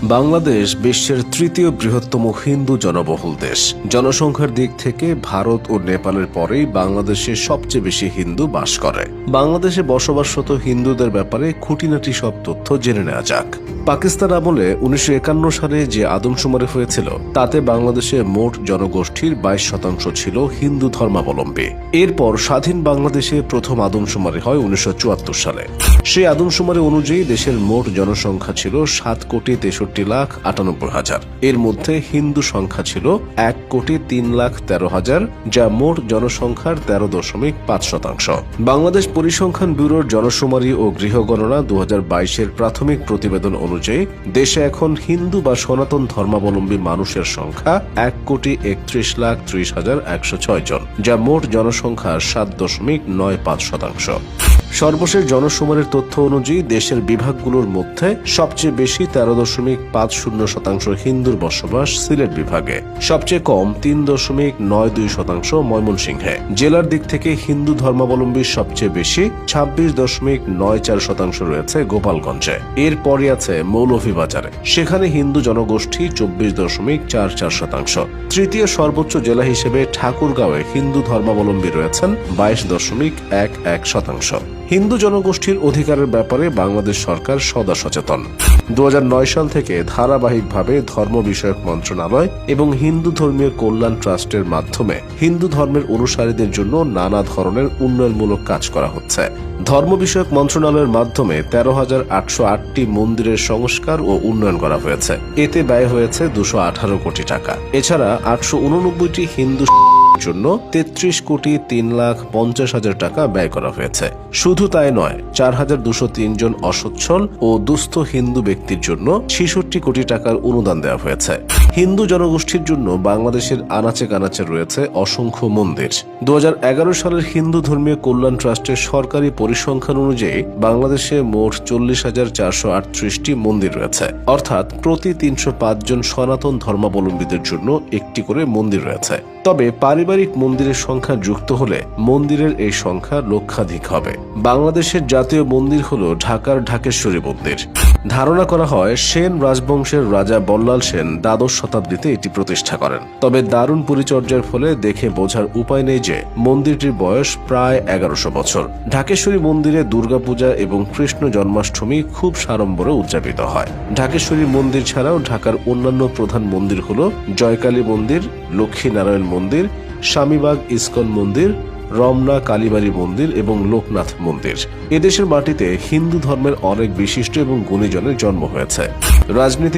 বাংলাদেশ বিশ্বের তৃতীয় বৃহত্তম হিন্দু জনবহুল দেশ। জনসংখ্যার দিক থেকে ভারত ও নেপালের পরেই বাংলাদেশে সবচেয়ে বেশি হিন্দু বাস করে। বাংলাদেশে বসবাসরত হিন্দুদের ব্যাপারে খুঁটিনাটি সব তথ্য জেনে নেওয়া যাক। পাকিস্তান আমলে 1951 সালে যে আদমশুমারি হয়েছিল তাতে বাংলাদেশে মোট জনগোষ্ঠীর 22% ছিল হিন্দু ধর্মাবলম্বী। এরপর স্বাধীন বাংলাদেশে প্রথম আদমশুমারি হয় 1974 সালে। সেই আদমশুমারি অনুযায়ী দেশের মোট জনসংখ্যা ছিল 7,63,98,000। এর মধ্যে হিন্দু সংখ্যা ছিল 1,03,13,000, যা মোট জনসংখ্যার 13.5%। বাংলাদেশ পরিসংখ্যান ব্যুরোর জনশুমারি ও গৃহগণনা 2022-এর প্রাথমিক প্রতিবেদন অনুযায়ী দেশে এখন হিন্দু বা সনাতন ধর্মাবলম্বী মানুষের সংখ্যা 1,31,30,106 জন, যা মোট জনসংখ্যার 7.95%। সর্বশেষ জনশুমারির তথ্য অনুযায়ী দেশের বিভাগগুলোর মধ্যে সবচেয়ে বেশি 13.50% হিন্দুর বসবাস সিলেট বিভাগে, সবচেয়ে কম 3.92% ময়মনসিংহে। জেলার দিক থেকে হিন্দু ধর্মাবলম্বী সবচেয়ে বেশি 26.94% রয়েছে গোপালগঞ্জে। এরপরই আছে মৌলভীবাজারে, সেখানে হিন্দু জনগোষ্ঠী 24.44%। তৃতীয় সর্বোচ্চ জেলা হিসেবে ঠাকুরগাঁওয়ে হিন্দু ধর্মাবলম্বী রয়েছেন 22.11%। হিন্দু জনগোষ্ঠীর অধিকারের ব্যাপারে বাংলাদেশ সরকার সদা সচেতন। 2009 সাল থেকে ধারাবাহিকভাবে ধর্ম বিষয়ক মন্ত্রণালয় এবং হিন্দু ধর্মীয় কল্যাণ ট্রাস্টের মাধ্যমে হিন্দু ধর্মের অনুসারীদের জন্য নানা ধরনের উন্নয়নমূলক কাজ করা হচ্ছে। ধর্ম বিষয়ক মন্ত্রণালয়ের মাধ্যমে 13,808টি মন্দিরের সংস্কার ও উন্নয়ন করা হয়েছে। এতে ব্যয় হয়েছে 218 কোটি টাকা। এছাড়া 889টি হিন্দু জন্য 33,03,50,000 টাকা ব্যয় করা হয়েছে। শুধু তাই নয়, 4,203 জন অসচ্ছল ও দুস্থ হিন্দু ব্যক্তির জন্য 66 কোটি টাকার অনুদান দেওয়া হয়েছে। হিন্দু জনগোষ্ঠীর জন্য বাংলাদেশের আনাচে কানাচে রয়েছে অসংখ্য মন্দির। 2011 সালের হিন্দু ধর্মীয় কল্যাণ ট্রাস্টের সরকারি পরিসংখ্যান অনুযায়ী বাংলাদেশে মোট 40,438টি মন্দির রয়েছে, অর্থাৎ প্রতি 305 জন সনাতন ধর্মাবলম্বীদের জন্য একটি করে মন্দির রয়েছে। তবে পারিবারিক মন্দিরের সংখ্যা যুক্ত হলে মন্দিরের এই সংখ্যা লক্ষাধিক হবে। বাংলাদেশের জাতীয় মন্দির হল ঢাকার ঢাকেশ্বরী মন্দির। ধারণা করা হয় সেন রাজবংশের রাজা বল্লাল সেন দ্বাদশ শতাব্দীতে এটি প্রতিষ্ঠা করেন। তবে দারুণ পরিচর্যার ফলে দেখে বোঝার উপায় নেই যে মন্দিরটির বয়স প্রায় 1100 বছর। ঢাকেশ্বরী মন্দিরে দুর্গাপূজা এবং কৃষ্ণ জন্মাষ্টমী খুব সাড়ম্বরে উদযাপিত হয়। ঢাকেশ্বরী মন্দির ছাড়াও ঢাকার অন্যান্য প্রধান মন্দির হল জয়কালী মন্দির, লক্ষ্মীনারায়ণ মন্দির, স্বামীবাগ ইস্কন মন্দির, রমনা কালীবাড়ি মন্দির এবং লোকনাথ মন্দির। এদেশের মাটিতে হিন্দু ধর্মের অনেক বিশিষ্ট এবং গুণীজনের জন্ম হয়েছে। রাজনীতি